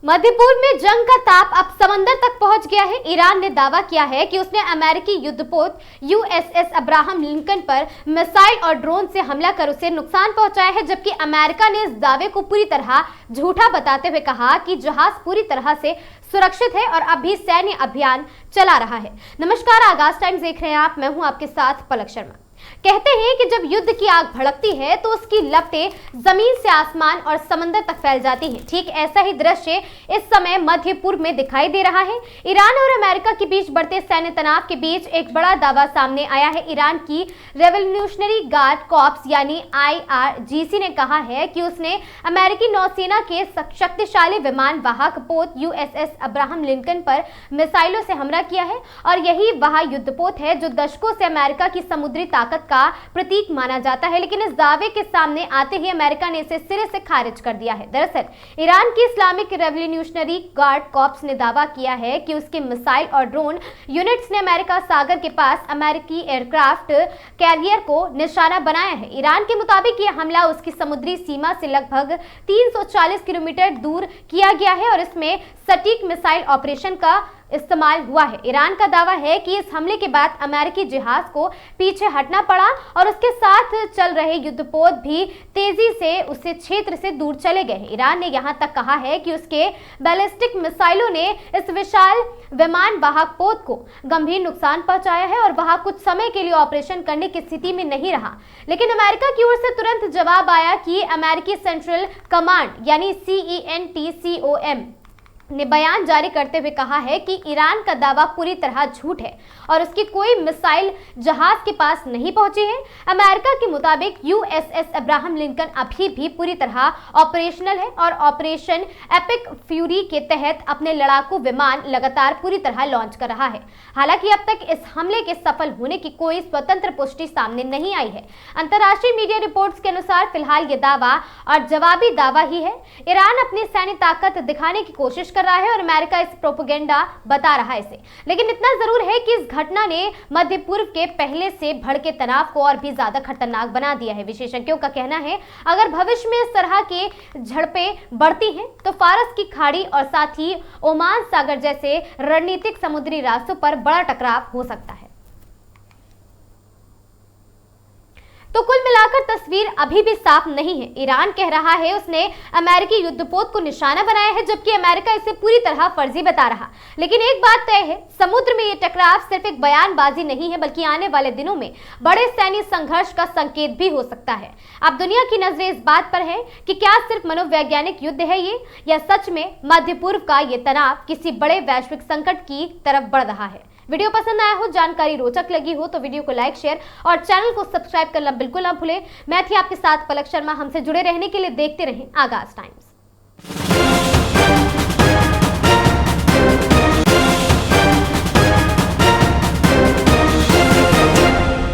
मध्य पूर्व में जंग का ताप अब समंदर तक पहुंच गया है। ईरान ने दावा किया है कि उसने अमेरिकी युद्धपोत यूएसएस अब्राहम लिंकन पर मिसाइल और ड्रोन से हमला कर उसे नुकसान पहुंचाया है, जबकि अमेरिका ने इस दावे को पूरी तरह झूठा बताते हुए कहा कि जहाज पूरी तरह से सुरक्षित है और अभी सैन्य अभियान चला रहा है। नमस्कार, आगाज टाइम्स देख रहे हैं आप। मैं हूं आपके साथ पलक शर्मा। कहते हैं कि जब युद्ध की आग भड़कती है तो उसकी लपटें जमीन से आसमान और समंदर तक फैल जाती हैं। ठीक ऐसा ही दृश्य इस समय मध्य पूर्व में दिखाई दे रहा है। ईरान और अमेरिका के बीच बढ़ते सैन्य तनाव के बीच एक बड़ा दावा सामने आया है। ईरान की रेवोल्यूशनरी गार्ड कॉर्प्स यानी IRGC ने कहा है कि उसने अमेरिकी नौसेना के शक्तिशाली विमान वाहक पोत USS अब्राहम लिंकन पर मिसाइलों से हमला किया है और यही वह युद्धपोत है जो दशकों से अमेरिका की समुद्री ताकत का प्रतीक माना जाता है। लेकिन इस दावे के सामने आते ही अमेरिका ने इसे सिरे से खारिज कर दिया है। दरअसल ईरान की इस्लामिक रेवोल्यूशनरी गार्ड कॉर्प्स ने दावा किया है कि उसके मिसाइल और ड्रोन यूनिट्स ने अमेरिका सागर के पास अमेरिकी एयरक्राफ्ट कैरियर को निशाना बनाया है। ईरान के मुताबिक यह हमला उसकी समुद्री सीमा से लगभग 340 किलोमीटर दूर किया गया है और इसमें सटीक मिसाइल ऑपरेशन का इस्तेमाल हुआ है। ईरान का दावा है कि इस हमले के बाद अमेरिकी जहाज को पीछे हटना पड़ा और उसके साथ चल रहे युद्धपोत भी तेजी से उस क्षेत्र से दूर चले गए। ईरान ने यहां तक कहा है कि उसके बैलिस्टिक मिसाइलों ने इस विशाल विमान वाहक पोत को गंभीर नुकसान पहुंचाया है और वह कुछ समय के लिए ऑपरेशन करने की स्थिति में नहीं रहा। लेकिन अमेरिका की ओर से तुरंत जवाब आया कि अमेरिकी सेंट्रल कमांड यानी CENTCOM ने बयान जारी करते हुए कहा है कि ईरान का दावा पूरी तरह झूठ है और उसकी कोई मिसाइल जहाज के पास नहीं पहुंची है। अमेरिका के मुताबिक USS अब्राहम लिंकन अभी भी पूरी तरह ऑपरेशनल है और ऑपरेशन एपिक फ्यूरी के तहत अपने लड़ाकू विमान लगातार पूरी तरह लॉन्च कर रहा है। हालांकि अब तक इस हमले के सफल होने की कोई स्वतंत्र पुष्टि सामने नहीं आई है। अंतर्राष्ट्रीय मीडिया रिपोर्ट्स के अनुसार फिलहाल ये दावा और जवाबी दावा ही है। ईरान अपनी सैन्य ताकत दिखाने की कोशिश रहा है और अमेरिका इस प्रोपेगेंडा बता रहा है इसे। लेकिन इतना जरूर है कि इस घटना ने मध्य पूर्व के पहले से भड़के तनाव को और भी ज्यादा खतरनाक बना दिया है। विशेषज्ञों का कहना है अगर भविष्य में इस तरह के झड़पें बढ़ती हैं तो फारस की खाड़ी और साथ ही ओमान सागर जैसे रणनीतिक समुद्री रास्तों पर बड़ा टकराव हो सकता है। तो कुल मिलाकर तस्वीर अभी भी साफ नहीं है। ईरान कह रहा है उसने अमेरिकी युद्धपोत को निशाना बनाया है, जबकि अमेरिका इसे पूरी तरह फर्जी बता रहा। लेकिन एक बात तय है, समुद्र में ये टकराव सिर्फ एक बयानबाजी नहीं है बल्कि आने वाले दिनों में बड़े सैन्य संघर्ष का संकेत भी हो सकता है। अब दुनिया की नजरें इस बात पर है कि क्या सिर्फ मनोवैज्ञानिक युद्ध है ये, या सच में मध्य पूर्व का ये तनाव किसी बड़े वैश्विक संकट की तरफ बढ़ रहा है। वीडियो पसंद आया हो, जानकारी रोचक लगी हो तो वीडियो को लाइक, शेयर और चैनल को सब्सक्राइब करना बिल्कुल ना भूलें। मैं थी आपके साथ पलक शर्मा। हमसे जुड़े रहने के लिए देखते रहें आगाज टाइम्स।